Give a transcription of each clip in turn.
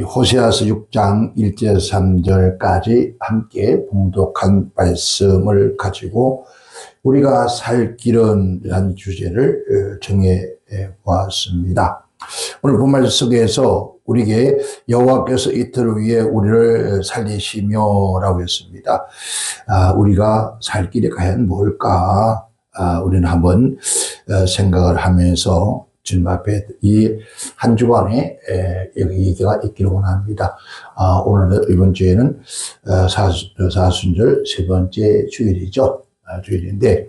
호세아서 6장 1절 3절까지 함께 봉독한 말씀을 가지고 우리가 살 길은 이라는 주제를 정해 보았습니다. 오늘 본말 속에서 우리에게 여호와께서 이틀 위에 우리를 살리시며 라고 했습니다. 우리가 살 길이 과연 뭘까? 우리는 한번 생각을 하면서 주님 앞에 이 한 주간에 여기 얘기가 있기를 원합니다. 오늘 이번 주에는 사순절 세 번째 주일이죠. 주일인데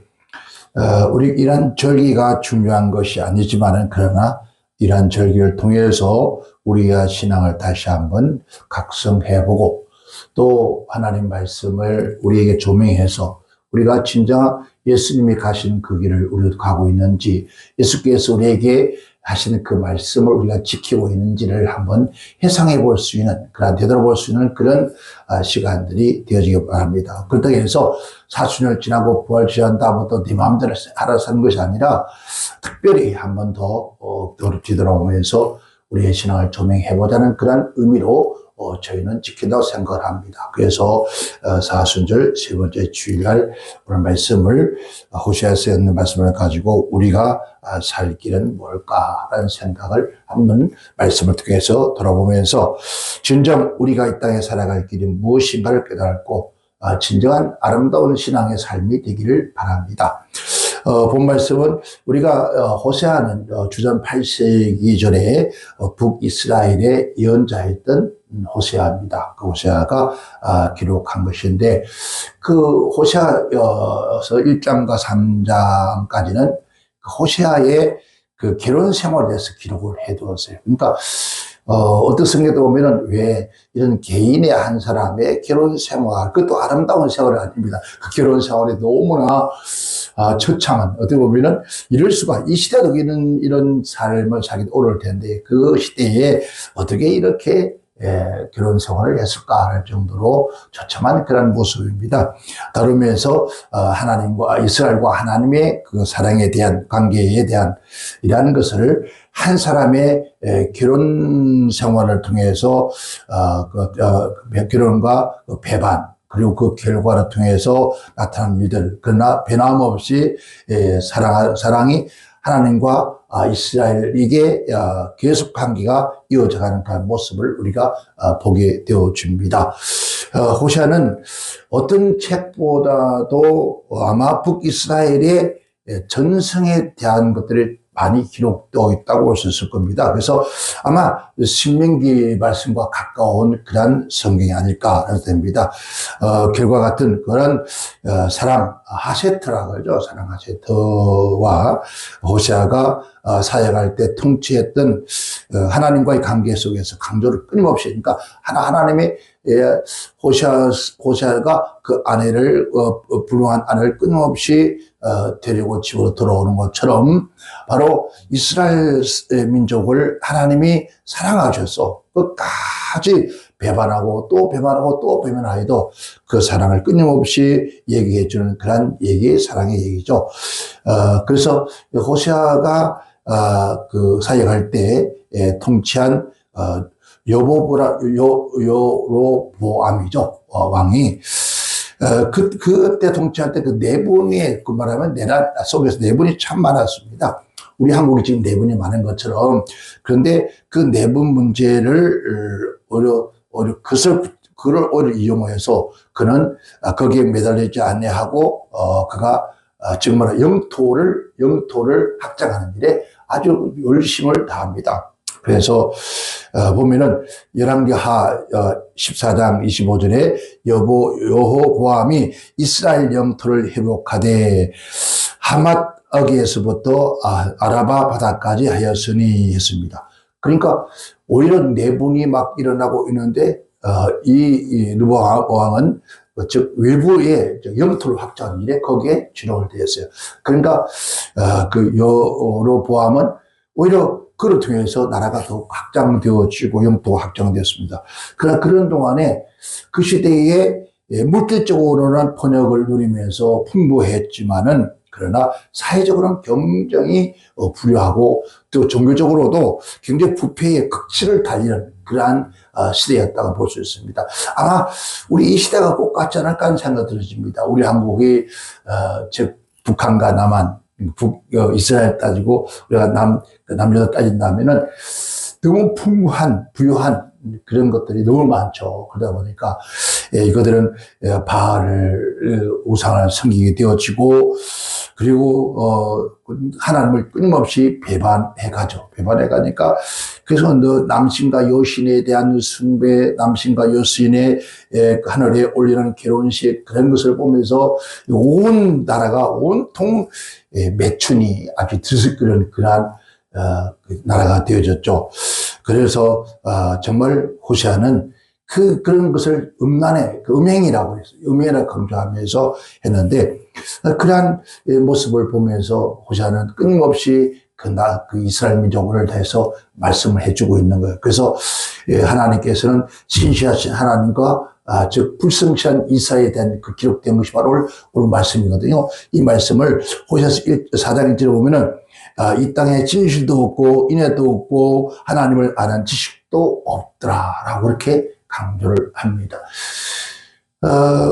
우리 이런 절기가 중요한 것이 아니지만은 그러나 이러한 절기를 통해서 우리가 신앙을 다시 한번 각성해보고 또 하나님 말씀을 우리에게 조명해서 우리가 진정 예수님이 가신 그 길을 우리도 가고 있는지, 예수께서 우리에게 하시는 그 말씀을 우리가 지키고 있는지를 한번 회상해 볼 수 있는, 되돌아볼 수 있는 그런 시간들이 되어지기 바랍니다. 그렇다고 해서 사순절 지나고 부활 지난 다음부터 네 마음대로 알아서 하는 것이 아니라 특별히 한번 더 뒤돌아오면서 우리의 신앙을 조명해보자는 그런 의미로 저희는 지킨다고 생각을 합니다. 그래서 사순절 세 번째 주일날 오늘 말씀을 호세아서에 있는 말씀을 가지고 우리가 살 길은 뭘까라는 생각을 한번 말씀을 통해서 돌아보면서 진정 우리가 이 땅에 살아갈 길이 무엇인가를 깨닫고 진정한 아름다운 신앙의 삶이 되기를 바랍니다. 본 말씀은 우리가 호세아는 주전 8세기 전에 북이스라엘의 예언자였던 호세아입니다. 그 호세아가 기록한 것인데 그 호세아서 1장과 3장까지는 그 호세아의 그 결혼 생활에 대해서 기록을 해두었어요. 그러니까 어떤 성경에 보면은 왜 이런 개인의 한 사람의 결혼 생활, 그것도 아름다운 생활이 아닙니다. 그 결혼 생활이 너무나 처참한, 어떻게 보면은 이럴 수가, 이 시대도 이런 삶을 살기 어려울 텐데 그 시대에 어떻게 이렇게 결혼 생활을 했을까 할 정도로 처참한 그런 모습입니다. 다루면서 하나님과 이스라엘과 하나님의 그 사랑에 대한 관계에 대한 이러한 것을 한 사람의 결혼 생활을 통해서 결혼과 배반 그리고 그 결과를 통해서 나타난 일들, 그러나 변함없이 사랑이 하나님과 이스라엘에게 계속 관계가 이어져가는 그런 모습을 우리가 보게 되어집니다. 호세아는 어떤 책보다도 아마 북이스라엘의 전성에 대한 것들이 많이 기록되어 있다고 볼 수 있을 겁니다. 그래서 아마 신명기 말씀과 가까운 그런 성경이 아닐까 됩니다. 결과 같은 그런 사랑 하세트라고 하죠. 사랑 하세트와 호세아가 사역할 때 통치했던 하나님과의 관계 속에서 강조를 끊임없이, 그러니까 하나님의 호세아가 그 아내를 불쌍한 아내를 끊임없이 데리고 집으로 돌아오는 것처럼 바로 이스라엘 민족을 하나님이 사랑하셔서 끝까지 배반하고 또 배반하고 또 배반하여도 그 사랑을 끊임없이 얘기해 주는 그런 사랑의 얘기죠. 그래서 호세아가 그 사역할 때 통치한 여로보암이죠. 왕이 그때 통치할 때 그 내분의, 그 말하면 내란 속에서 내분이 참 많았습니다. 우리 한국이 지금 내분이 많은 것처럼. 그런데 그 내분 문제를 그를 오히려 이용해서 그는 거기에 매달리지 아니하고 그가 정말 영토를 확장하는 일에 아주 열심을 다합니다. 그래서 보면은 열왕기하 14장 25절에 여호보암이 이스라엘 영토를 회복하되 하맛 어귀에서부터 아라바 바다까지 하였으니 했습니다. 그러니까 오히려 내분이 막 일어나고 있는데 이 르보암 왕은 즉 외부의 영토를 확장하는 일에 거기에 주력을 되었어요. 그러니까 그 여로보암은 오히려 그를 통해서 나라가 더 확장되어지고 영토가 확장되었습니다. 그러나 그런 동안에 그 시대에 물질적으로는 번영을 누리면서 풍부했지만은 그러나 사회적으로는 굉장히 불효하고 또 종교적으로도 굉장히 부패의 극치를 달리는 그러한 시대였다고 볼 수 있습니다. 아마 우리 이 시대가 꼭 같지 않을까 하는 생각이 들어집니다. 우리 한국이 즉 북한과 남한, 이스라엘 따지고 우리가 남녀도 따진다면은 너무 풍부한 부유한 그런 것들이 너무 많죠. 그러다 보니까 이것들은 바알을 우상을 섬기게 되어지고 그리고 하나님을 끊임없이 배반해 가죠. 배반해 가니까 그래서 남신과 여신에 대한 숭배, 남신과 여신의 하늘에 올리는 결혼식 그런 것을 보면서 온 나라가 온통 매춘이 아주 들썩거리는 그러한 나라가 되어졌죠. 그래서 정말 호세아는 그런 것을 음행이라고 했어요. 음행이라고 강조하면서 했는데 그러한 모습을 보면서 호세아는 끊임없이 그 이스라엘 민족을 대해서 말씀을 해주고 있는 거예요. 그래서 하나님께서는 신실하신 하나님과 즉 불성실한 이사에 대한 그 기록된 것이 바로 오늘 말씀이거든요. 이 말씀을 호세아서 4장 1절에 보면은 이 땅에 진실도 없고 인애도 없고 하나님을 아는 지식도 없더라라고 그렇게 강조를 합니다.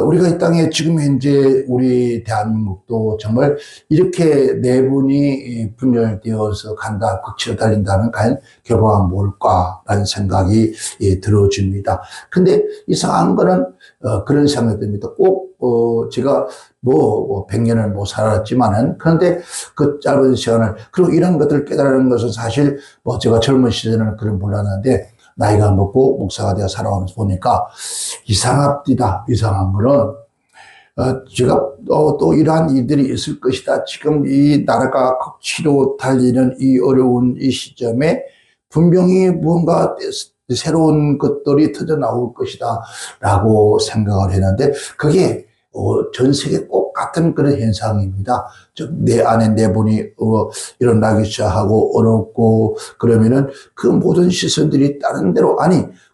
우리가 이 땅에 지금 현재 우리 대한민국도 정말 이렇게 내분이 분열되어서 간다, 극치로 달린다면 과연 결과가 뭘까라는 생각이 들어집니다. 근데 이상한 거는 그런 생각이 듭니다. 꼭 제가 100년을 못 살았지만은 그런데 그 짧은 시간을 그리고 이런 것들을 깨달은 것은 사실 제가 젊은 시절에는 그런 몰랐는데 나이가 먹고 목사가 되어 살아오면서 보니까 이상합니다. 이상한 거는 제가 또 이러한 일들이 있을 것이다. 지금 이 나라가 극치로 달리는 이 어려운 이 시점에 분명히 무언가 새로운 것들이 터져 나올 것이다 라고 생각을 했는데 그게 전 세계 꼭 같은 그런 현상입니다. 즉, 내 안에 내분이 일어나기 시작하고 어렵고 그러면은 그 모든 시선들이 다른 데로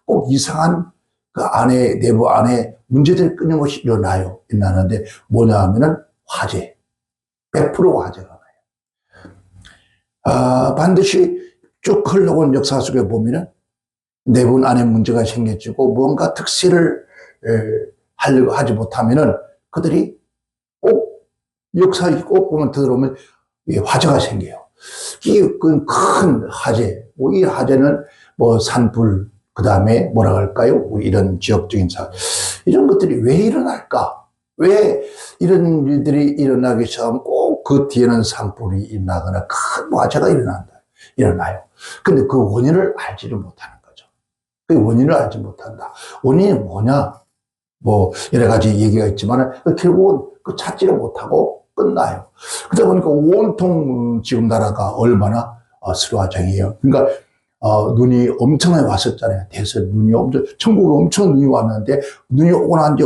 꼭 이상한 그 안에 내부 안에 문제들이 끊임없이 일어나는데 뭐냐 하면은 화재. 100% 화재가 나요. 반드시 쭉 흘러온 역사 속에 보면은 내분 안에 문제가 생겨지고 뭔가 특세를 하려고 하지 못하면은 그들이 꼭 역사에 꼭 보면 들어오면 화재가 생겨요. 이 큰 화재, 이 화재는 산불, 그 다음에 뭐라 할까요? 이런 지역적인 이런 것들이 왜 일어날까? 왜 이런 일들이 일어나기 시작하면 꼭 그 뒤에는 산불이 일어나거나 큰 화재가 일어나요. 근데 그 원인을 알지를 못하는 거죠. 그 원인을 알지 못한다. 원인이 뭐냐? 여러 가지 얘기가 있지만, 결국은 찾지를 못하고 끝나요. 그러다 보니까 온통 지금 나라가 얼마나 수로화장이에요. 그러니까, 눈이 엄청나게 왔었잖아요. 대선 눈이 천국에 엄청 눈이 왔는데, 눈이 오고 난 지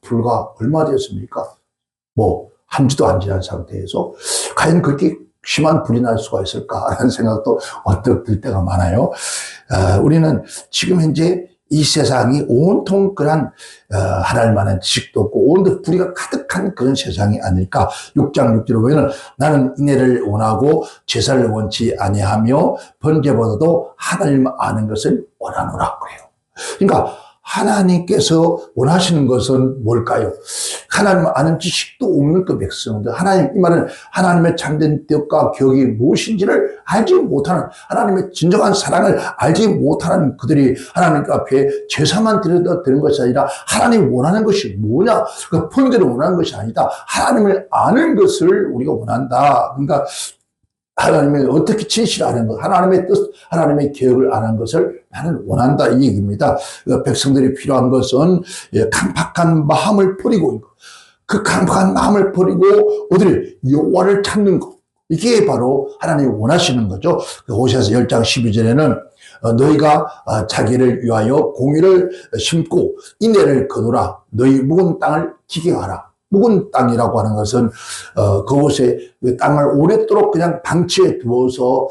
불과 얼마 되었습니까? 한 주도 안 지난 상태에서, 과연 그렇게 심한 불이 날 수가 있을까라는 생각도 언뜻 들 때가 많아요. 우리는 지금 현재 이 세상이 온통 그런 하나님만한 지식도 없고 온통 불의가 가득한 그런 세상이 아닐까. 6장 6절에 보면 나는 인애를 원하고 제사를 원치 아니하며 번제보다도 하나님 아는 것을 원하노라 그래요. 그러니까 하나님께서 원하시는 것은 뭘까요? 하나님 아는 지식도 없는 그 백성들. 이 말은 하나님의 참된 뜻과 격이 무엇인지를 알지 못하는, 하나님의 진정한 사랑을 알지 못하는 그들이 하나님 앞에 제사만 드리는 것이 아니라 하나님 원하는 것이 뭐냐? 그 본대로 원하는 것이 아니다. 하나님을 아는 것을 우리가 원한다. 그러니까 하나님의 어떻게 진실하는 것, 하나님의 뜻, 하나님의 계획을 아는 것을 나는 원한다 이 얘기입니다. 백성들이 필요한 것은 강팍한 마음을 버리고 그 강팍한 마음을 버리고 어디를 여호와를 찾는 것. 이게 바로 하나님이 원하시는 거죠. 호세아서 10장 12절에는 너희가 자기를 위하여 공의를 심고 인애를 거두라. 너희 묵은 땅을 기경하라. 묵은 땅이라고 하는 것은 그곳에 땅을 오랫도록 그냥 방치해 두어서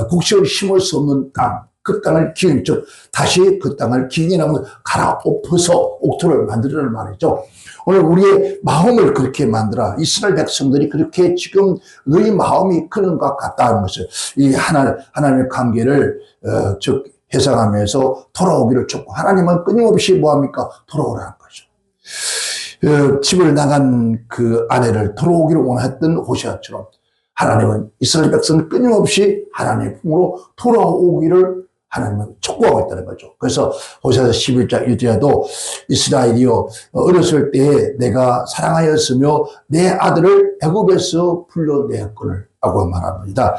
곡식을 심을 수 없는 땅, 그 땅을 기근, 즉 다시 그 땅을 기근하면 갈아엎어서 옥토를 만들어는 말이죠. 오늘 우리의 마음을 그렇게 만들어 이스라엘 백성들이 그렇게 지금 너희 마음이 그런 것 같다는 것을 이 하나님의 관계를 즉 해석하면서 돌아오기를 촉구. 하나님은 끊임없이 뭐합니까? 돌아오라는 거죠. 집을 나간 그 아내를 돌아오기를 원했던 호세아처럼 하나님은 이스라엘 백성을 끊임없이 하나님의 품으로 돌아오기를 하나님은 촉구하고 있다는 거죠. 그래서 호세아서 11장 1절에도 이스라엘이여 어렸을 때에 내가 사랑하였으며 내 아들을 애굽에서 불러내었거늘 라고 말합니다.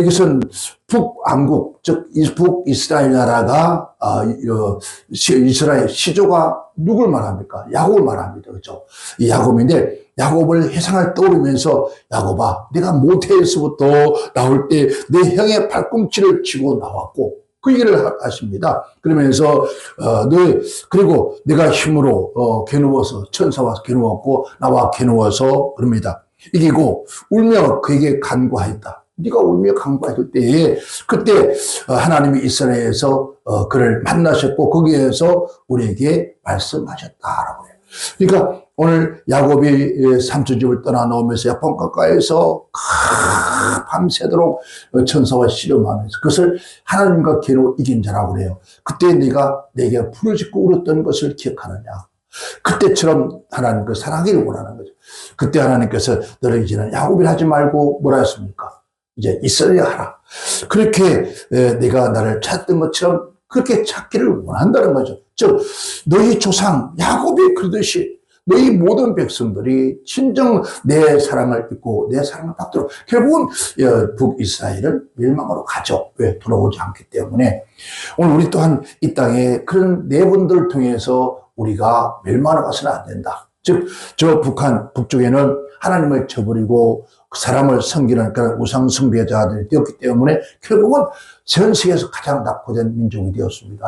이것은 북왕국, 즉 북이스라엘 나라가 이스라엘 시조가 누굴 말합니까? 야곱을 말합니다. 그렇죠? 이 야곱인데 야곱을 회상을 떠오르면서 야곱아 내가 모태에서부터 나올 때 내 형의 발꿈치를 치고 나왔고 그 얘기를 하십니다. 그러면서 그리고 내가 힘으로 겨누어서 천사와 겨누었고 나와 겨누어서 그럽니다. 이기고 울며 그에게 간구하였다. 네가 울며 간구했을 때에 그때 하나님이 이스라엘에서 그를 만나셨고 거기에서 우리에게 말씀하셨다라고 해요. 그러니까 오늘 야곱이 삼촌집을 떠나놓으면서 야폰 가까이에서 밤새도록 천사와 씨름하면서 그것을 하나님과 겨누어 이긴 자라고 그래요. 그때 네가 내게 부르짖고 울었던 것을 기억하느냐. 그때처럼 하나님께 사랑하기를 원하는 거죠. 그때 하나님께서 너를 이제는 야곱이라 하지 말고 뭐라 했습니까? 이제 이스라엘 하라. 그렇게 내가 나를 찾던 것처럼 그렇게 찾기를 원한다는 거죠. 즉 너희 조상 야곱이 그러듯이 너희 모든 백성들이 진정 내 사랑을 잊고 내 사랑을 받도록 결국은 북이스라엘은 멸망으로 가죠. 왜? 돌아오지 않기 때문에. 오늘 우리 또한 이 땅에 그런 내분들을 통해서 우리가 멸망으로 가서는 안 된다. 즉 저 북쪽에는 하나님을 저버리고 그 사람을 섬기는 그런 우상 숭배자들이 되었기 때문에 결국은 전 세계에서 가장 낙후된 민족이 되었습니다.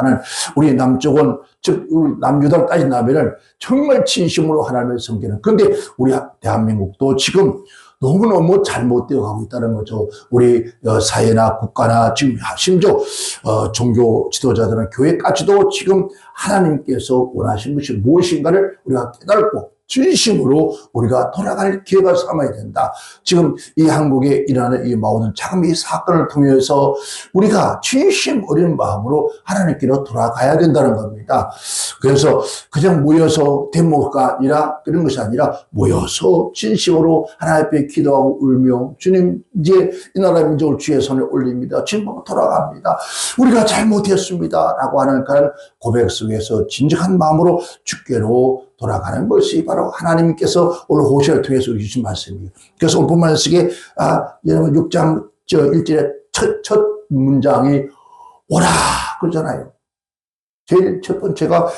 우리 남쪽은 즉 남유다를 따진다면 정말 진심으로 하나님을 섬기는. 그런데 우리 대한민국도 지금 너무너무 잘못되어 가고 있다는 거죠. 우리 사회나 국가나 지금 심지어 종교 지도자들은 교회까지도 지금 하나님께서 원하신 것이 무엇인가를 우리가 깨달고 진심으로 우리가 돌아갈 기회가 삼아야 된다. 지금 이 한국에 일어나는 이 모든 작은 이 사건을 통해서 우리가 진심 어린 마음으로 하나님께로 돌아가야 된다는 겁니다. 그래서 그냥 모여서 데모가 아니라 그런 것이 아니라 모여서 진심으로 하나님 앞에 기도하고 울며 주님 이제 이 나라 민족을 주의 손에 올립니다. 지금 돌아갑니다. 우리가 잘못했습니다. 라고 하는 그런 고백 속에서 진정한 마음으로 주께로 돌아가는 것이 바로 하나님께서 오늘 호세아를 통해서 주신 말씀이에요. 그래서 오늘 본문 속에 여러분 6장 1절에 첫 문장이 오라 그러잖아요. 제일 첫 번째가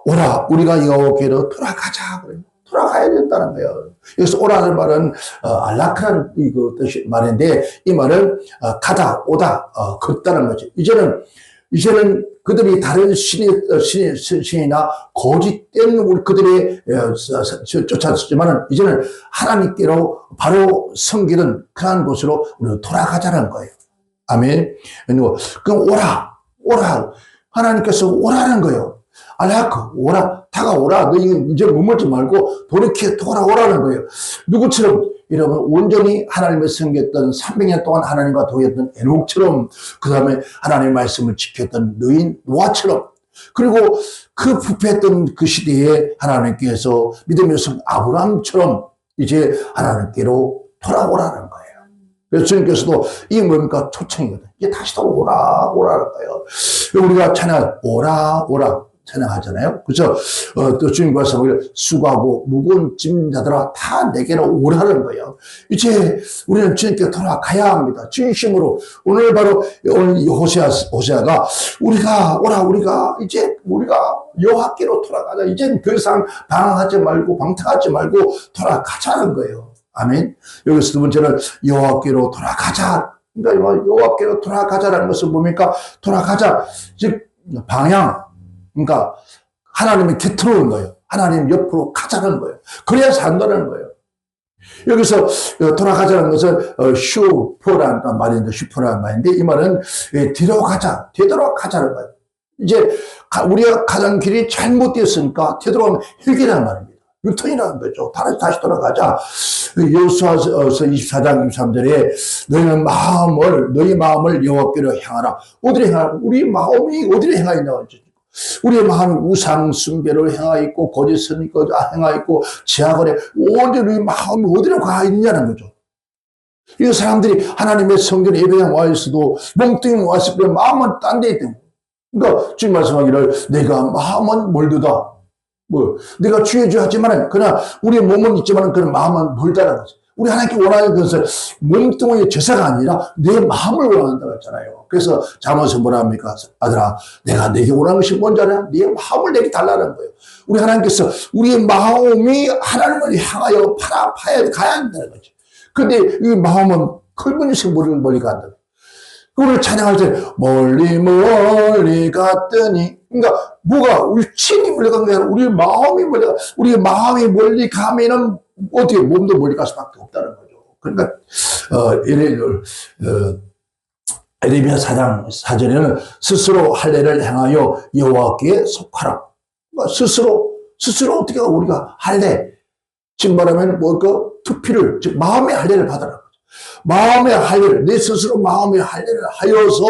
오라 우리가 여호와께로 돌아가자 그래요. 돌아가야 된다는 거예요. 여기서 오라는 말은 알라크라는 뜻이 말인데 이 말은 가다 오다 걷다는 거죠. 이제는 그들이 다른 신이나 거짓된 우리 그들이 쫓았지만은 이제는 하나님께로 바로 섬기는 그러한 곳으로 우리가 돌아가자는 거예요. 아멘. 그럼 오라. 하나님께서 오라는 거예요. 알라크, 오라, 다가오라. 너 이제 머물지 말고 돌아오라는 거예요. 누구처럼? 여러분, 온전히 하나님을 섬겼던 300년 동안 하나님과 동행했던 에녹처럼, 그 다음에 하나님의 말씀을 지켰던 노아처럼, 그리고 그 부패했던 그 시대에 하나님께서 믿음의 성 아브라함처럼 이제 하나님께로 돌아오라는 거예요. 그래서 주님께서도 이게 뭡니까? 초청이거든. 이제 다시 오라는 거예요. 우리가 찬양, 오라. 찬양하잖아요. 그래서 또 주님께서 수고하고 무거운 짐자들아 다 내게로 오라는 거예요. 이제 우리는 주님께 돌아가야 합니다. 진심으로. 오늘 바로 오늘 호세아가 우리가 여호와께로 돌아가자. 이젠 더 이상 방탕하지 말고 돌아가자는 거예요. 아멘. 여기서 두 번째는 여호와께로 돌아가자. 그러니까 여호와께로 돌아가자라는 것은 뭡니까? 돌아가자. 즉 방향. 그러니까 하나님의 곁으로 오는 거예요. 하나님 옆으로 가자는 거예요. 그래야 산다는 거예요. 여기서 돌아가자는 것은 슈퍼라는 말인데, 슈퍼라는 말인데, 이 말은 뒤로 가자, 되돌아가자는 거예요. 이제 우리가 가는 길이 잘못되었으니까 되돌아가면 헬기라는 말입니다. 유턴이라는 거죠. 다시 돌아가자. 여호수아서 24장 23절에 너희 마음을 여호와께로 향하라. 어디로 향하라? 우리 마음이 어디로 향하 있냐고 하죠. 우리의 마음이 우상 숭배를 향하 있고 거짓을 향하 있고 지하거래 온전히 우리 마음이 어디로 가 있냐는 거죠. 이 사람들이 하나님의 성전 예배에 와 있어도 멍뚱이 와 있을 때 마음은 딴 데 있대요. 그러니까 주님 말씀하기를 내가 마음은 멀도다. 내가 주의 주 하지만은 그러나 우리의 몸은 있지만은 그런 마음은 멀다는 거죠. 우리 하나님께 원하는 것은 몸뚱이의 제사가 아니라 내 마음을 원한다고 했잖아요. 그래서 잠언에서 뭐라 합니까? 아들아, 내가 내게 원하는 것이 뭔지 알아? 네 마음을 내게 달라는 거예요. 우리 하나님께서 우리의 마음이 하나님을 향하여 파야 가야 한다는 거죠. 근데 이 마음은 클문이식 멀리 간다. 우리를 찬양할 때 멀리 갔더니 그러니까 뭐가 우리 친이 멀리 간 게 아니라 우리 마음이 멀리 가. 우리 마음이 멀리 가면은 어떻게 몸도 멀리 갈 수밖에 없다는 거죠. 그러니까 에레미야 4장 4절에는 스스로 할례를 행하여 여호와께 속하라. 그러니까 스스로 어떻게 우리가 할례 지금 말하면 투피를 즉 마음의 할례를 받아라. 마음의 할례를 내 스스로 마음의 할례를 하여서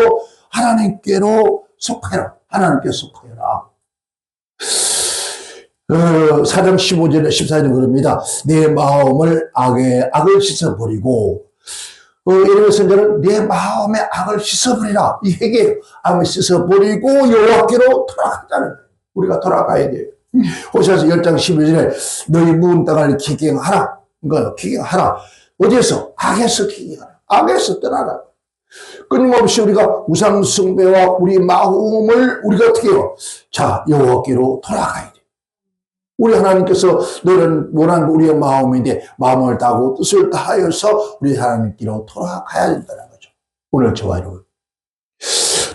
하나님께로 속하여라. 하나님께 속하여라. 4장 15절에 14절에 그럽니다. 내 마음을 악을 씻어버리고 예레미야 선지자는 내 마음의 악을 씻어버리라. 이 회개 악을 씻어버리고 여호와께로 돌아가자는 거예요. 우리가 돌아가야 돼요. 호세아서 10장 11절에 너희 묵은 땅을 기경하라. 그러니까 기경하라. 어디에서? 악에서 기경하라. 악에서 떠나라. 끊임없이 우리가 우상 숭배와 우리 마음을 우리가 어떻게 해요? 자, 여호와께로 돌아가야 돼. 우리 하나님께서 너는 원하는 우리의 마음인데 마음을 다하고 뜻을 다하여서 우리 하나님께로 돌아가야 된다는 거죠. 오늘 저와 여러분.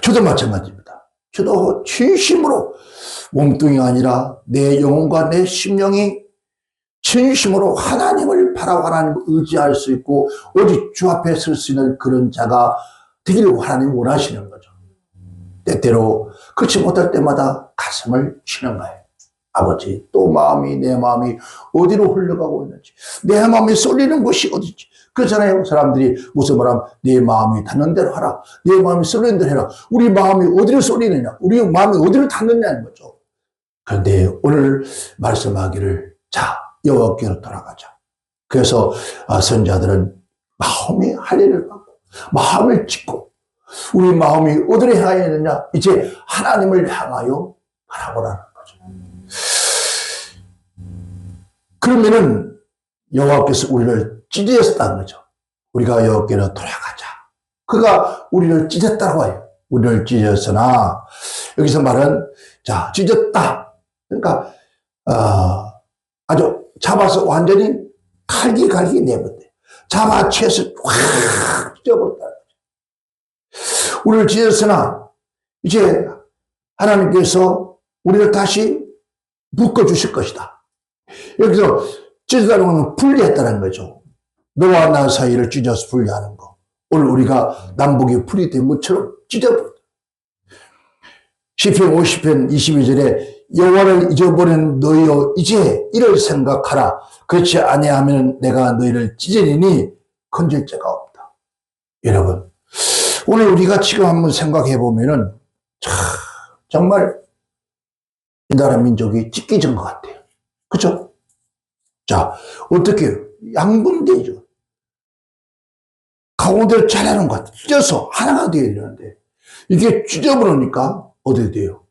저도 마찬가지입니다. 저도 진심으로 몸뚱이가 아니라 내 영혼과 내 심령이 진심으로 하나님을 바라고 하나님을 의지할 수 있고 오직 주 앞에 설 수 있는 그런 자가 되기를 하나님이 원하시는 거죠. 때때로 그렇지 못할 때마다 가슴을 치는 거예요. 아버지, 또 내 마음이 어디로 흘러가고 있는지, 내 마음이 쏠리는 곳이 어디지? 그렇잖아요. 사람들이 무슨 말하면 내 마음이 닿는 대로 하라. 내 마음이 쏠리는 대로 해라. 우리 마음이 어디로 쏠리느냐? 우리 마음이 어디로 닿느냐는 거죠. 그런데 오늘 말씀하기를 자, 여호와께로 돌아가자. 그래서 선자들은 마음이 할례를 받고 마음을 찢고 우리 마음이 어디로 향하여 있느냐? 이제 하나님을 향하여 바라보라는 거죠. 그러면은 여호와께서 우리를 찢으셨다는 거죠. 우리가 여호와께로 돌아가자. 그가 우리를 찢었다고 해요. 우리를 찢었으나 여기서 말은 자 찢었다. 그러니까 아주 잡아서 완전히 갈기 내버렸대. 잡아채서 확 찢어버렸다. 우리를 찢었으나 이제 하나님께서 우리를 다시 묶어주실 것이다. 여기서 찢었다는 것은 분리했다는 거죠. 너와 나 사이를 찢어서 분리하는 거. 오늘 우리가 남북이 분리된 것처럼 찢어버렸다. 시편 50편 22절에 여호와를 잊어버린 너희여 이제 이를 생각하라. 그렇지 아니하면 내가 너희를 찢으리니 건질 자가 없다. 여러분 오늘 우리가 지금 한번 생각해 보면은 정말 이 나라 민족이 찢기진 것 같아요. 그렇죠? 자 어떻게 해요? 양분되죠. 가운데를 잘하는 것 같아요. 찢어서 하나가 되어야 되는데 이게 찢어버리니까 어떻게 돼요?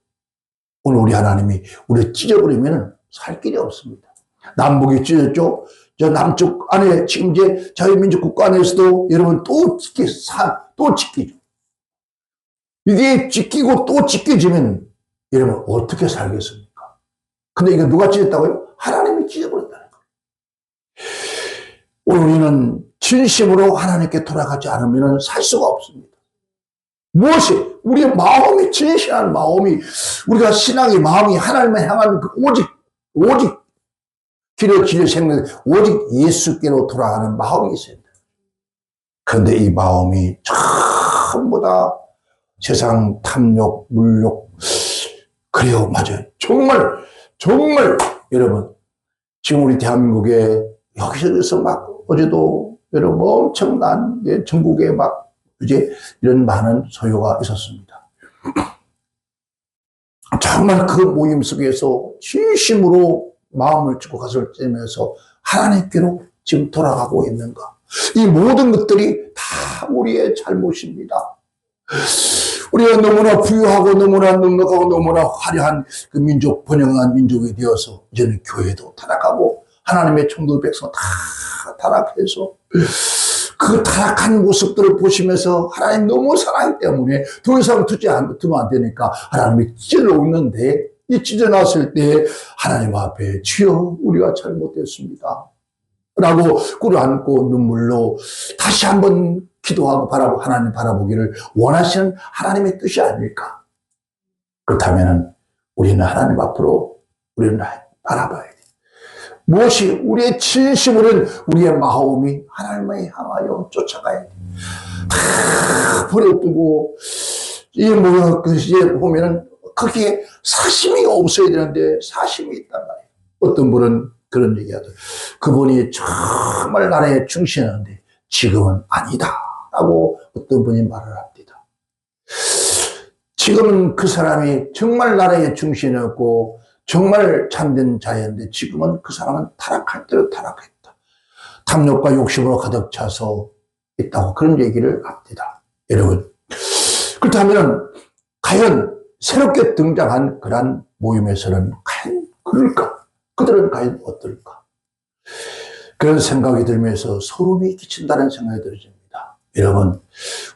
오늘 우리 하나님이 우리를 찢어버리면 살 길이 없습니다. 남북이 찢었죠? 저 남쪽 안에 지금 이제 자유민주 국가 안에서도 여러분 또 찢기죠. 이게 찢기고 또 찢겨지면 여러분 어떻게 살겠습니까? 근데 이거 누가 찢었다고요? 하나님이 찢어버렸다는 거예요. 오늘 우리는 진심으로 하나님께 돌아가지 않으면 살 수가 없습니다. 무엇이? 우리의 마음이 진실한 마음이 우리가 신앙의 마음이 하나님을 향한 그 오직 길어질 생각, 오직 예수께로 돌아가는 마음이 있어야 된다. 그런데 이 마음이 전부 다 세상 탐욕, 물욕, 그래요, 맞아요. 정말, 여러분, 지금 우리 대한민국에 여기저기서 막, 어제도 여러분 엄청난, 전국에 막, 이제 이런 많은 소요가 있었습니다. 정말 그 모임 속에서 진심으로 마음을 주고 가슴을 찌면서 하나님께로 지금 돌아가고 있는가? 이 모든 것들이 다 우리의 잘못입니다. 우리가 너무나 부유하고 너무나 넉넉하고 너무나 화려한 그 민족, 번영한 민족이 되어서 이제는 교회도 타락하고 하나님의 청도 백성 다 타락해서 그 타락한 모습들을 보시면서 하나님 너무 사랑하기 때문에 더 이상 두면 안 되니까 하나님이 찢어놓는데 이 찢어놨을 때 하나님 앞에 주여 우리가 잘못했습니다 라고 꿇어앉고 눈물로 다시 한번 기도하고 하나님 바라보기를 원하시는 하나님의 뜻이 아닐까. 그렇다면 우리는 하나님 앞으로 우리는 바라봐야 돼. 무엇이 우리의 진심으로는 우리의 마음이 하나님을 향하여 쫓아가야 돼. 다 버려두고 이 뭐야 이제 보면은 거기에 사심이 없어야 되는데 사심이 있단 말이에요. 어떤 분은 그런 얘기하죠. 그분이 정말 나라에 충실했는데 지금은 아니다 라고 어떤 분이 말을 합니다. 지금은 그 사람이 정말 나라에 충실했고 정말 참된 자였는데 지금은 그 사람은 타락할 대로 타락했다. 탐욕과 욕심으로 가득 차서 있다고 그런 얘기를 합니다. 여러분, 그렇다면 과연 새롭게 등장한 그러한 모임에서는 과연 그럴까? 그들은 과연 어떨까? 그런 생각이 들면서 소름이 끼친다는 생각이 들어집니다. 여러분,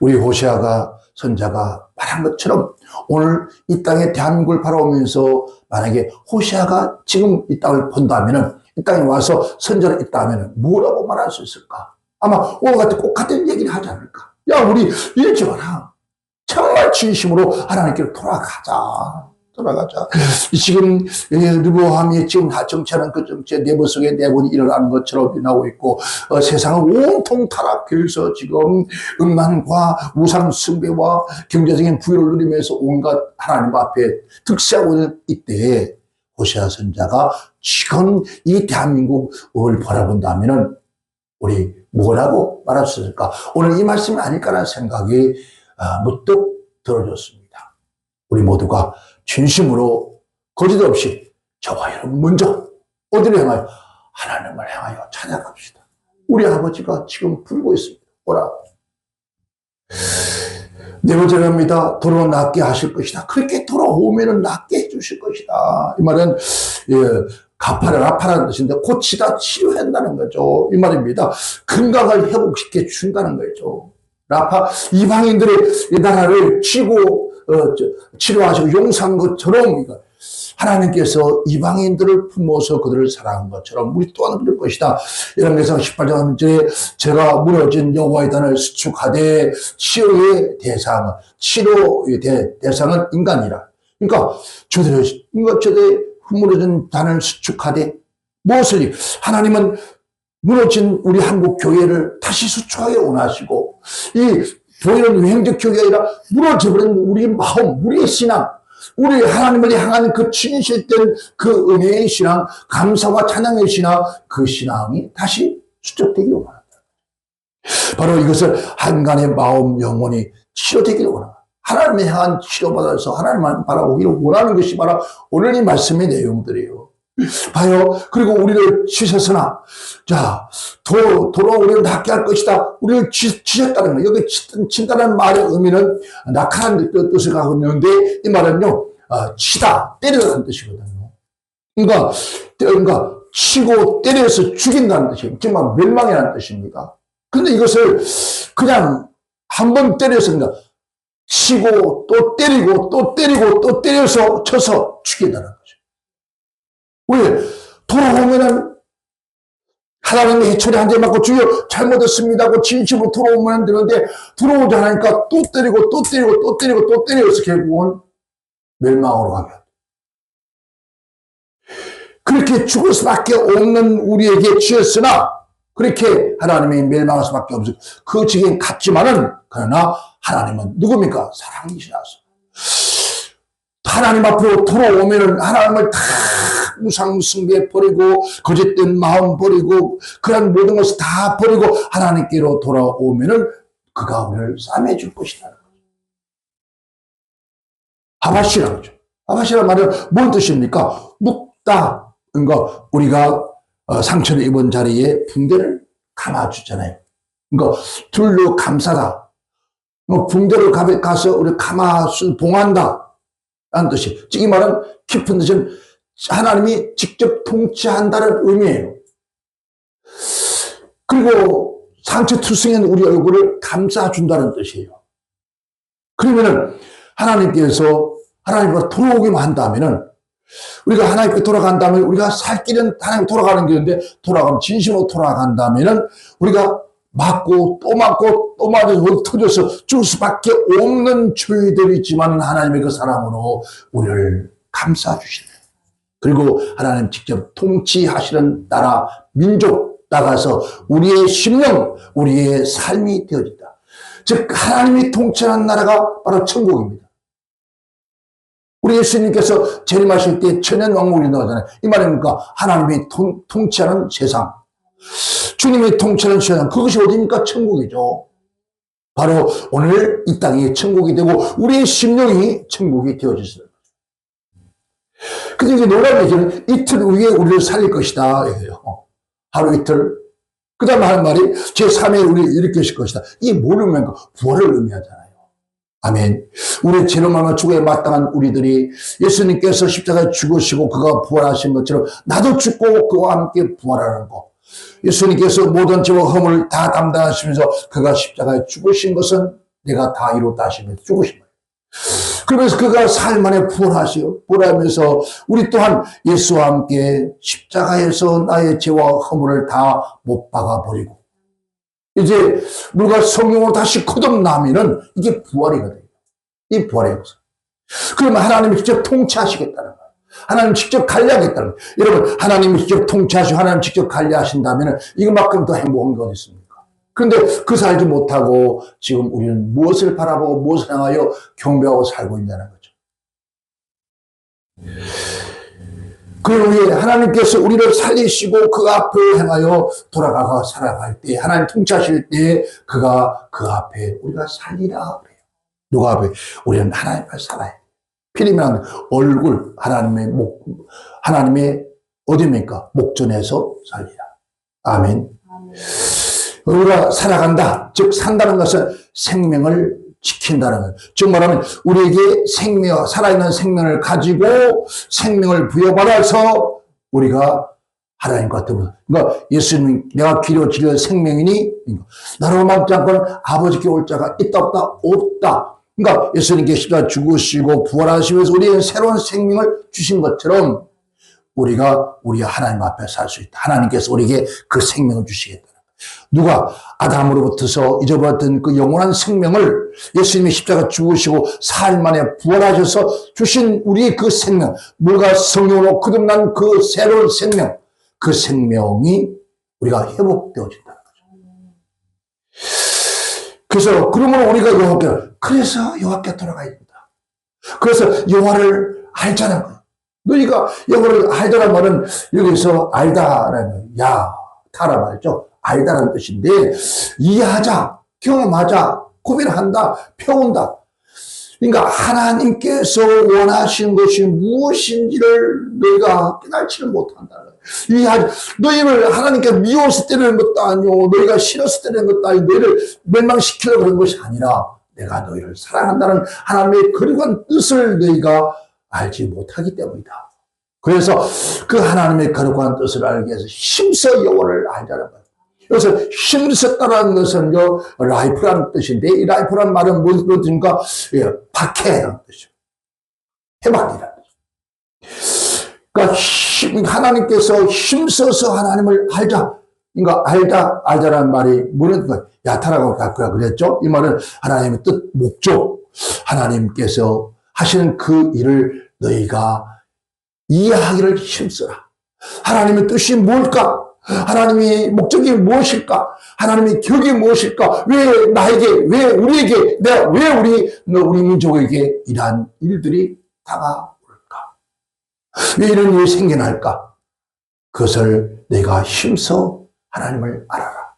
우리 호세아가 선자가 말한 것처럼 오늘 이 땅에 대한민국을 바라보면서 만약에 호세아가 지금 이 땅을 본다면은 이 땅에 와서 선자를 있다면은 뭐라고 말할 수 있을까? 아마 오늘 같은 꼭 같은 얘기를 하지 않을까? 야, 우리 이러지 마라. 정말 진심으로 하나님께로 돌아가자. 지금 르보암이 지금 정치하는 그 정치의 내부 속에 내분이 일어나는 것처럼 일어나고 있고 세상은 온통 타락해서 지금 음란과 우상 숭배와 경제적인 부유를 누리면서 온갖 하나님 앞에 득세하고 있는 이때에 호세아 선자가 지금 이 대한민국을 바라본다면은 우리 뭐라고 말할 수 있을까? 오늘 이 말씀이 아닐까라는 생각이 문득 들어졌습니다. 우리 모두가 진심으로 거짓 없이 저와 여러분 먼저 어디를 향하여? 하나님을 향하여 찾아갑시다. 우리 아버지가 지금 부르고 있습니다. 오라고. 네 번째입니다. 돌아오면 낫게 하실 것이다. 그렇게 돌아오면 낫게 해주실 것이다. 이 말은 아파라는 뜻인데 고치다 치료한다는 거죠. 이 말입니다. 건강을 회복시켜 준다는 거죠. 라파 이방인들의 이 나라를 치료하시고 용서한 것처럼 하나님께서 이방인들을 품어서 그들을 사랑한 것처럼 우리 또한 그럴 것이다. 열왕기상 18장 1절에 제가 무너진 여호와의 단을 수축하되 치료의 대상은 인간이라. 그러니까 저들의 무너진 단을 수축하되 무엇을 하나님은 무너진 우리 한국 교회를 다시 수축하게 원하시고 이 보이는 외형적 교회가 아니라 무너져버린 우리 마음, 우리의 신앙, 우리 하나님을 향한 그 진실된 그 은혜의 신앙, 감사와 찬양의 신앙, 그 신앙이 다시 수축되기를 원한다. 바로 이것을 한간의 마음, 영혼이 치료되기를 원한다. 하나님을 향한 치료받아서 하나님만 바라보기를 원하는 것이 바로 오늘 이 말씀의 내용들이에요. 봐요. 그리고 우리를 치셨으나, 자, 돌아오기를 낫게 할 것이다. 우리를 치셨다는 거예요. 여기 친다는 말의 의미는 낙하라는 뜻을 갖고 있는데, 이 말은요, 치다, 때리다는 뜻이거든요. 그러니까, 치고 때려서 죽인다는 뜻이에요. 정말 멸망이라는 뜻입니다. 근데 이것을 그냥 한 번 때려서 그냥 치고 또 때리고 또 때리고 또 때려서 쳐서 죽인다는 거죠. 왜? 돌아오면은 하나님의 해초리 한 대 맞고 주여 잘못했습니다 하고 진심으로 돌아오면 되는데 들어오지 않으니까 또 때리고 또 때리고 또 때리고 또 때려서 결국은 멸망으로 가게 합니다. 그렇게 죽을 수밖에 없는 우리에게 주였으나 그렇게 하나님이 멸망할 수밖에 없어요. 그 지경 같지만은 그러나 하나님은 누굽니까? 사랑이시라서 하나님 앞으로 돌아오면은 하나님을 다 우상 숭배 버리고 거짓된 마음 버리고 그런 모든 것을 다 버리고 하나님께로 돌아오면은 그가 우리를 싸매줄 것이라는 거죠. 하바시라는 거죠. 하바시라는 말은 뭔 뜻입니까? 묵다. 그러니까 우리가 상처를 입은 자리에 붕대를 감아주잖아요. 그러니까 둘로 감싸다. 붕대를 가서 우리 감아서 봉한다. 라는 뜻이. 이 말은 깊은 뜻은 하나님이 직접 통치한다는 의미예요. 그리고 상처투성인 우리 얼굴을 감싸준다는 뜻이에요. 그러면은 하나님께서 하나님으로 돌아오기만 한다면은 우리가 하나님께 돌아간다면 우리가 살 길은 하나님 돌아가는 길인데 돌아가면 진심으로 돌아간다면은 우리가 맞고 또 맞고 또 맞아서 터져서 죽을 수밖에 없는 죄들이지만 하나님의 그 사랑으로 우리를 감싸주시네. 그리고 하나님 직접 통치하시는 나라 민족 나가서 우리의 심령 우리의 삶이 되어진다. 즉 하나님이 통치하는 나라가 바로 천국입니다. 우리 예수님께서 재림하실 때 천년왕국이 나오잖아요. 이 말입니까? 하나님이 통치하는 세상, 주님이 통치하는 세상, 그것이 어디입니까? 천국이죠. 바로 오늘 이 땅이 천국이 되고 우리의 심령이 천국이 되어졌어요. 근데 이제 놀라운 얘기는 이틀 후에 우리를 살릴 것이다. 하루 이틀. 그 다음에 하는 말이 제3회 우리를 일으키실 것이다. 이게 뭘 의미합니까? 부활을 의미하잖아요. 아멘. 우리 죄로 말미암아 죽어야 마땅한 우리들이 예수님께서 십자가에 죽으시고 그가 부활하신 것처럼 나도 죽고 그와 함께 부활하는 것. 예수님께서 모든 죄와 허물을 다 담당하시면서 그가 십자가에 죽으신 것은 내가 다 이루었다 하시면서 죽으신 거예요. 그러면서 그가 사흘 만에 부활하시고 부활하면서 우리 또한 예수와 함께 십자가에서 나의 죄와 허물을 다 못 박아버리고 이제 우리가 성령으로 다시 거듭나면은 이게 부활이거든요. 이 부활의 역사. 그러면 하나님이 직접 통치하시겠다는 거예요. 하나님 직접 관리하겠다는 거예요. 여러분, 하나님이 직접 통치하시고 하나님 직접 관리하신다면 이것만큼 더 행복한 게 어디 있습니까? 그런데 그 살지 못하고 지금 우리는 무엇을 바라보고 무엇을 향하여 경배하고 살고 있냐는 거죠. 그 후에 하나님께서 우리를 살리시고 그 앞을 향하여 돌아가서 살아갈 때 하나님 통치하실 때 그가 그 앞에 우리가 살리라 그래요. 누가 앞에? 우리는 하나님 앞에 살아요. 필이면 얼굴 하나님의 어디입니까? 목전에서 살리라. 아멘. 우리가 살아간다. 즉 산다는 것은 생명을 지킨다는 거예요. 즉 말하면 우리에게 살아있는 생명을 가지고 생명을 부여받아서 우리가 하나님과 더불어. 그러니까 예수님 내가 길이요 진리요 생명이니 나로 막지 않고는 아버지께 올 자가 있다 없다. 그러니까 예수님께 십자가 죽으시고 부활하시면서 우리에게 새로운 생명을 주신 것처럼 우리가 우리 하나님 앞에 살 수 있다. 하나님께서 우리에게 그 생명을 주시겠다. 누가 아담으로부터서 잊어버렸던 그 영원한 생명을 예수님이 십자가 죽으시고 사흘 만에 부활하셔서 주신 우리의 그 생명, 물과 성령으로 거듭난 그 새로운 생명, 그 생명이 우리가 회복되어진다는 거죠. 그래서 그러므로 우리가 그래서 여호와께 돌아가야 된다. 그래서 여호와를 알자는 거예요. 너희가 여호와를 알자는 말은 여기서 알다라는 타라 말이죠. 알다라는 뜻인데 이해하자, 경험하자, 구별한다, 펴온다. 그러니까 하나님께서 원하시는 것이 무엇인지를 너희가 깨달지를 못한다는 거예요. 이해하자. 너희를 하나님께 미워서 때리는 것도 아니고 너희가 싫어서 때리는 것도 아니고 너희를 멸망시키려고 그런 것이 아니라 내가 너희를 사랑한다는 하나님의 거룩한 뜻을 너희가 알지 못하기 때문이다. 그래서 그 하나님의 거룩한 뜻을 알기 위해서 힘써 여호와를 알자는 거예요. 여기서 힘썼다는 것은 라이프라는 뜻인데 이 라이프라는 말은 무슨 뜻입니까? 박해라는 뜻이죠. 해박이라는 뜻이죠. 그러니까 하나님께서 힘써서 하나님을 알자. 그러니까 알자라는 말이 무슨 야타라고 그랬죠. 이 말은 하나님의 뜻, 목적, 하나님께서 하시는 그 일을 너희가 이해하기를 힘써라. 하나님의 뜻이 뭘까? 하나님의 목적이 무엇일까? 하나님의 격이 무엇일까? 왜 나에게, 왜 우리에게, 왜 우리 민족에게 이러한 일들이 다가올까? 왜 이런 일이 생겨날까? 그것을 내가 힘써 하나님을 알아라.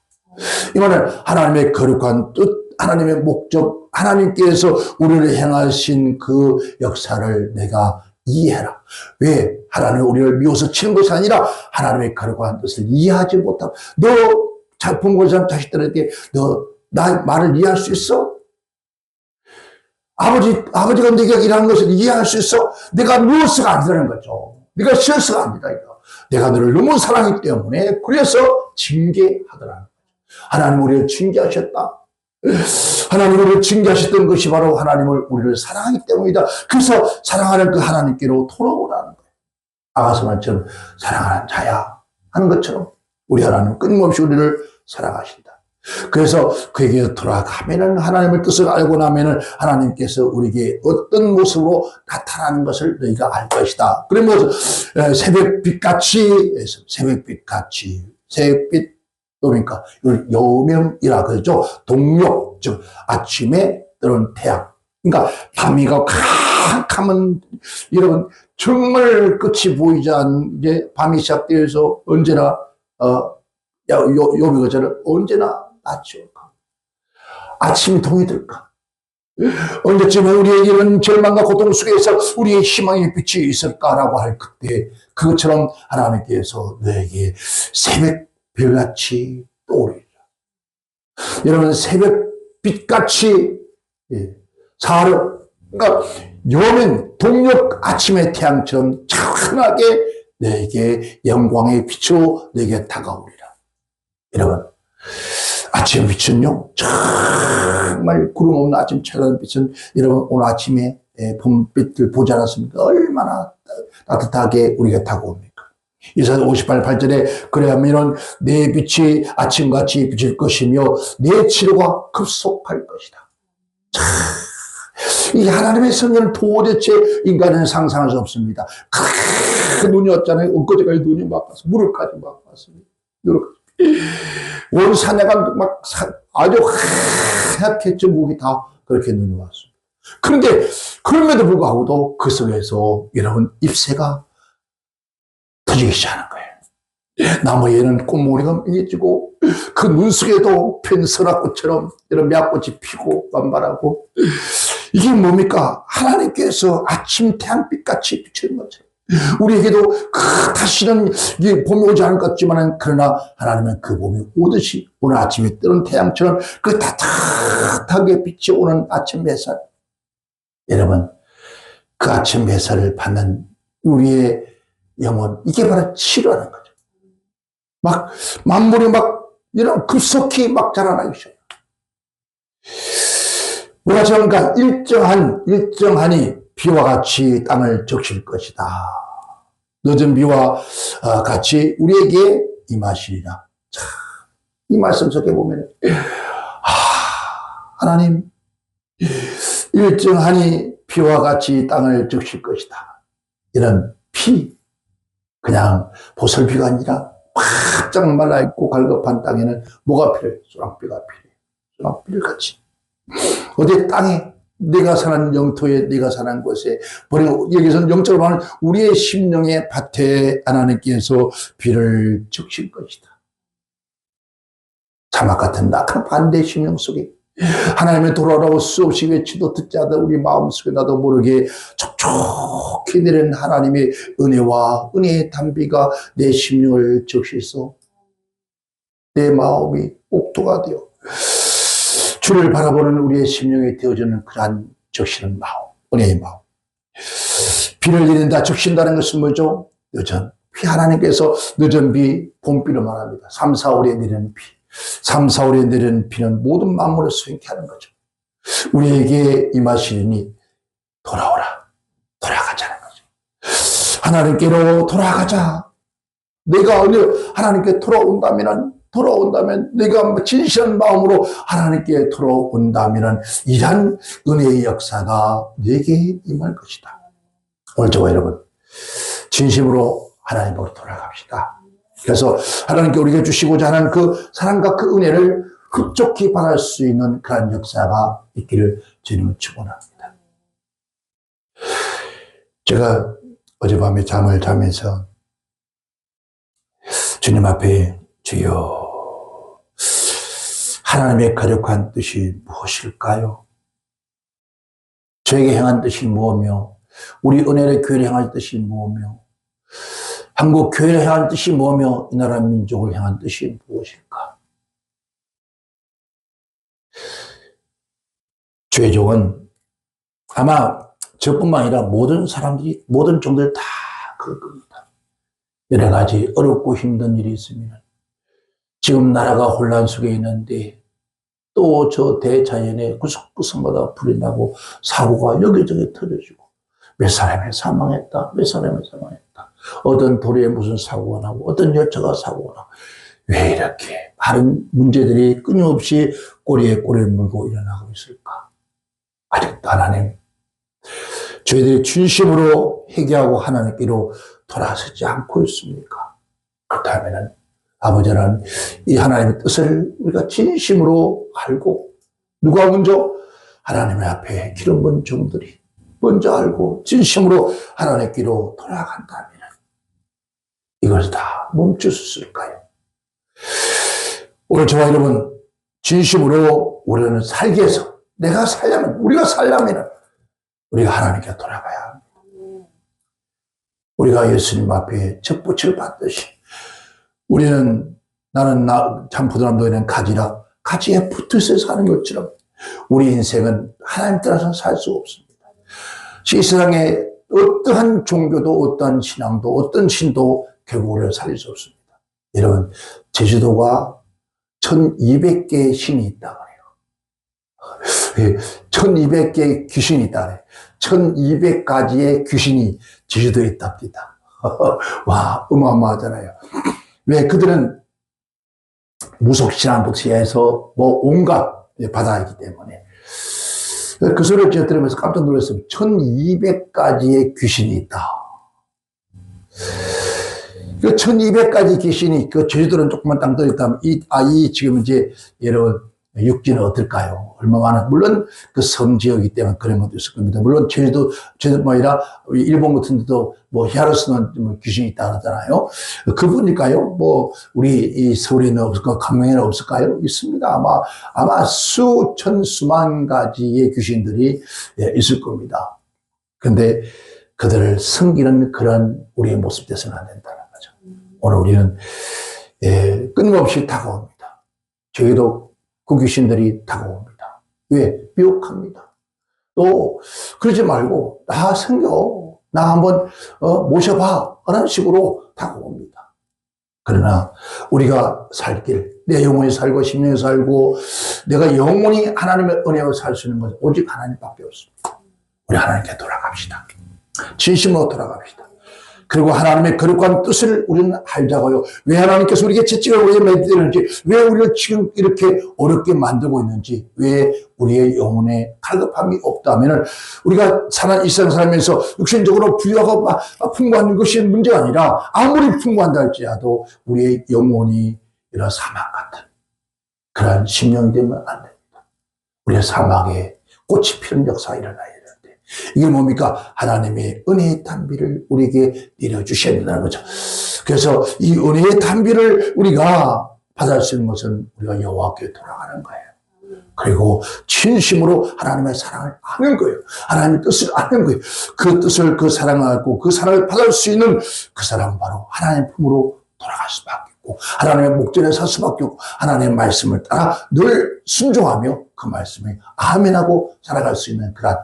이거는 하나님의 거룩한 뜻, 하나님의 목적, 하나님께서 우리를 행하신 그 역사를 내가 이해해라. 왜? 하나님이 우리를 미워서 치는 것이 아니라 하나님의 거룩한 뜻을 이해하지 못하고, 너 부모자 자식들에게 너 나 말을 이해할 수 있어? 아버지가 네가 일하는 것을 이해할 수 있어? 내가 누워서가 아니라는 거죠. 내가 쉬어서가 아니다. 이거. 내가 너를 너무 사랑하기 때문에 그래서 징계하더라는 거죠. 하나님 우리를 징계하셨다. 하나님 우리를 징계하셨던 것이 바로 하나님을 우리를 사랑하기 때문이다. 그래서 사랑하는 그 하나님께로 돌아오라는 거예요. 아가서만처럼 사랑하는 자야 하는 것처럼 우리 하나님은 끊임없이 우리를 사랑하신다. 그래서 그에게 돌아가면은 하나님의 뜻을 알고 나면은 하나님께서 우리에게 어떤 모습으로 나타나는 것을 너희가 알 것이다. 그러면서 새벽빛같이 새벽빛 뭡니까? 이걸 여명이라 그러죠. 동력, 즉 아침에 뜨는 태양. 그러니까 밤이가 캄캄하면 여러분 정말 끝이 보이지 않는 이제 밤이 시작되어서 언제나 요비가 저는 언제나 낯이 올까? 아침이 동이 들까? 언제쯤에 우리의 이런 절망과 고통 속에서 우리의 희망의 빛이 있을까라고 할 그때 그것처럼 하나님께서 너에게 새벽별같이 떠오르리라. 여러분 새벽빛같이 사르 그러니까 여명 동력 아침의 태양처럼 찬하게 너에게 영광의 빛으로 너에게 다가오리라. 여러분 아침 빛은요 정말 구름 없는 아침 찬란한 빛은 여러분 오늘 아침에 봄빛을 보지 않았습니까? 얼마나 따뜻하게 우리가 다가옵니까? 이사야 58절에 그래야면 내 빛이 아침같이 비칠 것이며 내 치료가 급속할 것이다. 이 하나님의 성령은 도대체 인간은 상상할 수 없습니다. 눈이 왔잖아요. 엊그제까지 눈이 막 왔어. 무릎까지 막 왔습니다. 온 산에가 막 아주 하얗게 전국이 다 그렇게 눈이 왔습니다. 그런데 그럼에도 불구하고도 그 속에서 여러분 잎새가 터지기 시작하는 거예요. 나무에는 꽃무늬가 맺히고 그 눈 속에도 핀 선화꽃처럼 이런 매화꽃이 피고 만발하고 이게 뭡니까? 하나님께서 아침 태양빛같이 비치는 것처럼 우리에게도 다시는 이게 봄이 오지 않을 것 같지만 그러나 하나님은 그 봄이 오듯이 오늘 아침에 뜨는 태양처럼 그 따뜻하게 빛이 오는 아침 햇살 여러분 그 아침 햇살을 받는 우리의 영혼 이게 바로 치료하는 거죠. 막 만물이 막 이런 급속히 막 자라나기 시작해요. 뭐가 저런가 일정하니 비와 같이 땅을 적실 것이다. 늦은 비와 같이 우리에게 임하시리라. 자, 이 말씀 속에 보면 하나님 일정하니 비와 같이 땅을 적실 것이다. 이런 비 그냥 보슬비가 아니라 바짝 말라있고 갈급한 땅에는 뭐가 필요해? 소낙비가 필요해. 소낙비를 같이 어디 땅에 내가 사는 영토에 내가 사는 곳에 여기서는 영적으로 말하는 우리의 심령의 밭에 하나님께서 비를 적실 것이다. 자막 같은 낙한 반대 심령 속에 하나님의 돌아오라고 수없이 외치도 듣지 않다 우리 마음속에 나도 모르게 촉촉히 내리는 하나님의 은혜와 은혜의 단비가 내 심령을 적시서 내 마음이 옥토가 되어 주를 바라보는 우리의 심령에 되어지는 그러한 적시는 마음, 은혜의 마음. 비를 내린다, 적신다는 것은 뭐죠? 늦은 비, 하나님께서 늦은 비, 봄비로 말합니다. 3, 4월에 내리는 비. 3, 4월에 내리는 비는 모든 만물을 수행케 하는 거죠. 우리에게 임하시리니 돌아오라, 돌아가자는 거죠. 하나님께로 돌아가자. 내가 하나님께 돌아온다면 내가 진실한 마음으로 하나님께 돌아온다면 이러한 은혜의 역사가 내게 임할 것이다. 오늘 저와 여러분 진심으로 하나님으로 돌아갑시다. 그래서 하나님께 우리에게 주시고자 하는 그 사랑과 그 은혜를 흡족히 받을 수 있는 그런 역사가 있기를 주님은 축원합니다. 제가 어젯밤에 잠을 자면서 주님 앞에 주여 하나님의 거룩한 뜻이 무엇일까요? 저에게 행한 뜻이 무엇이며 우리 은혜의 교회를 향할 뜻이 무엇이며 한국 교회를 향한 뜻이 무엇이며 이 나라 민족을 향한 뜻이 무엇일까? 주의 종은 아마 저뿐만 아니라 모든 사람들이 모든 종들 다 그럴 겁니다. 여러 가지 어렵고 힘든 일이 있으면 지금 나라가 혼란 속에 있는데 또 저 대자연에 구석구석마다 불이 나고 사고가 여기저기 터져지고 몇 사람이 사망했다. 몇 사람이 사망했다. 어떤 도로에 무슨 사고가 나고 어떤 열차가 사고가 나고 왜 이렇게 많은 문제들이 끊임없이 꼬리에 꼬리를 물고 일어나고 있을까? 아직도 하나님 저희들이 진심으로 회개하고 하나님께로 돌아서지 않고 있습니까? 그렇다면 아버지는 이 하나님의 뜻을 우리가 진심으로 알고 누가 먼저 하나님의 앞에 기름 부은 종들이 먼저 알고 진심으로 하나님께로 돌아간다면 이것을 다 멈출 수 있을까요? 오늘 저와 여러분 진심으로 우리는 살기 위해서 내가 살려면 우리가 살려면 우리가 하나님께 돌아가야 합니다. 우리가 예수님 앞에 젖붙이를 받듯이 우리는 나는 참포도나무에는 가지라 가지에 붙어서 사는 것처럼 우리 인생은 하나님 따라서 살 수 없습니다. 이 세상에 어떠한 종교도 어떠한 신앙도 어떤 신도 결국 우리를 살릴 수 없습니다. 여러분 제주도가 1200개의 신이 있다고 해요. 1200개의 귀신이 있다고 해요. 1200가지의 귀신이 제주도에 있답니다. 와 어마어마하잖아요. 왜 그들은 무속신앙부터 해서 뭐 온갖 바다이기 때문에 그 소리를 제가 들으면서 깜짝 놀랐어요. 1200가지의 귀신이 있다. 그 1200가지 귀신이 그 제주도는 조그만 땅 떠있다면 이 지금 이제 여러분 육지는 어떨까요? 얼마나 물론 그 섬지역이기 때문에 그런 것도 있을 겁니다. 물론 제주도 뭐 아니라 일본 같은 데도 뭐 히아루스는 뭐 귀신이 있다 그러잖아요. 그분일까요? 뭐 우리 이 서울에는 없을까? 강릉에는 없을까요? 있습니다. 아마 수천 수만 가지의 귀신들이 있을 겁니다. 근데 그들을 섬기는 그런 우리의 모습 돼서는 안 된다는 거죠. 오늘 우리는 끊임없이 다가옵니다. 저희도 그 귀신들이 다가옵니다. 왜? 미혹합니다. 또 그러지 말고 나 섬겨, 나 한번 모셔봐 라는 식으로 다가옵니다. 그러나 우리가 살 길, 내 영혼이 살고 심령이 살고 내가 영원히 하나님의 은혜로 살 수 있는 것은 오직 하나님밖에 없습니다. 우리 하나님께 돌아갑시다. 진심으로 돌아갑시다. 그리고 하나님의 거룩한 뜻을 우리는 알자고요. 왜 하나님께서 우리에게 채찍을 우리에게 매드리는지, 왜 우리를 지금 이렇게 어렵게 만들고 있는지, 왜 우리의 영혼에 갈급함이 없다면 우리가 사는 일상 살면서 육신적으로 부유하고 풍부한 것이 문제가 아니라 아무리 풍부한다 할지라도 우리의 영혼이 이런 사막 같은 그런 심령이 되면 안 됩니다. 우리의 사막에 꽃이 피는 역사가 일어나야 돼요. 이게 뭡니까? 하나님의 은혜의 단비를 우리에게 내려주셔야 된다는 거죠. 그래서 이 은혜의 단비를 우리가 받을 수 있는 것은 우리가 여호와께 돌아가는 거예요. 그리고 진심으로 하나님의 사랑을 아는 거예요. 하나님의 뜻을 아는 거예요. 그 뜻을 그 사랑을 알고 그 사랑을 받을 수 있는 그 사람은 바로 하나님의 품으로 돌아갈 수밖에 없고 하나님의 목전에 설 수밖에 없고 하나님의 말씀을 따라 늘 순종하며 그 말씀에 아멘하고 살아갈 수 있는 그런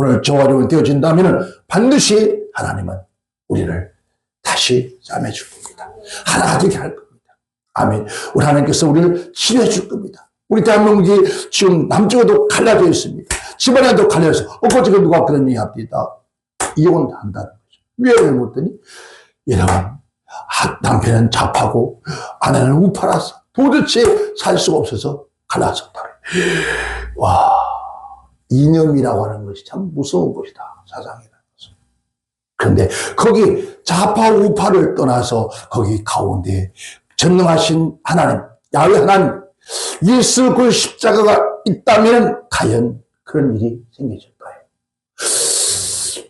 오늘 저와 여러분 되어진다면 반드시 하나님은 우리를 다시 싸매줄 겁니다. 하나 되게 할 겁니다. 아멘. 우리 하나님께서 우리를 치료해 줄 겁니다. 우리 대한민국이 지금 남쪽에도 갈라져 있습니다. 집안에도 갈라져서 엊그저께 누가 그런 얘기 합니다. 이혼을 한다는 거죠. 왜 그랬더니 여러분 남편은 잡하고 아내는 우파라서 도대체 살 수가 없어서 갈라졌다. 와. 이념이라고 하는 것이 참 무서운 것이다. 사상이라는 것은. 그런데 거기 좌파 우파를 떠나서 거기 가운데 전능하신 하나님, 야훼 하나님, 예수 그 십자가가 있다면 과연 그런 일이 생겨질까요?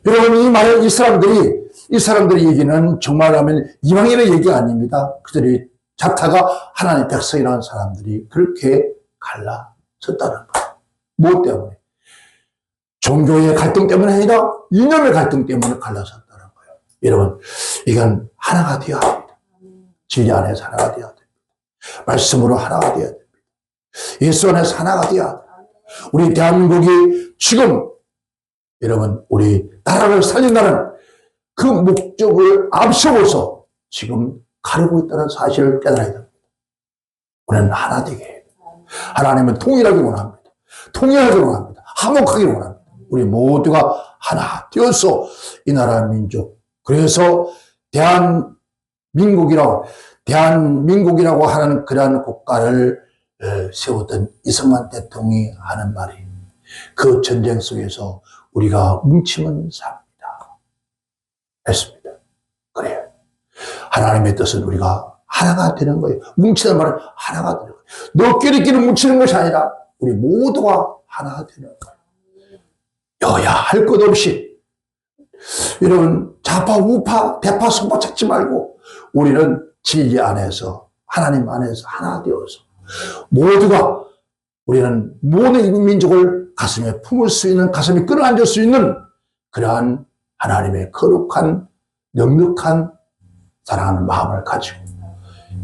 여러분, 이 말은 이 사람들이 얘기는 정말 하면 이방인의 얘기가 아닙니다. 그들이 자타가 하나님의 백성이라는 사람들이 그렇게 갈라섰다는 거예요. 무엇 때문에? 종교의 갈등 때문이 아니라 이념의 갈등 때문에 갈라섰다는 거예요. 여러분, 이건 하나가 되어야 합니다. 진리 안에서 하나가 되어야 됩니다. 말씀으로 하나가 되어야 됩니다. 예수 안에서 하나가 되어야 합니다. 우리 대한민국이 지금 여러분, 우리 나라를 살린다는 그 목적을 앞세워서 지금 가르고 있다는 사실을 깨달아야 됩니다. 우리는 하나 되게 해요. 하나님은 통일하기 원합니다. 통일하기 원합니다. 화목하기 원합니다. 우리 모두가 하나 되어서 이 나라 민족, 그래서 대한민국이라고 하는 그러한 국가를 세웠던 이승만 대통령이 하는 말이, 그 전쟁 속에서 우리가 뭉치면 삽니다 했습니다. 그래요. 하나님의 뜻은 우리가 하나가 되는 거예요. 뭉치는 말은 하나가 되는 거예요. 너끼리끼리 뭉치는 것이 아니라 우리 모두가 하나가 되는 거예요. 여야 할 것 없이, 여러분, 좌파 우파 대파 소파 찾지 말고 우리는 진리 안에서, 하나님 안에서 하나 되어서 모두가, 우리는 모든 민족을 가슴에 품을 수 있는, 가슴에 끌어안을 수 있는 그러한 하나님의 거룩한 넉넉한 사랑하는 마음을 가지고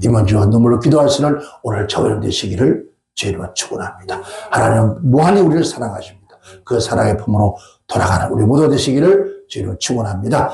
이만주와 눈물로 기도할 수 있는 오늘 저녁 되시기를 주님으로 축원합니다. 하나님은 무한히 우리를 사랑하십니다. 그 사랑의 품으로 돌아가는 우리 모두 되시기를 주님으로 축원합니다.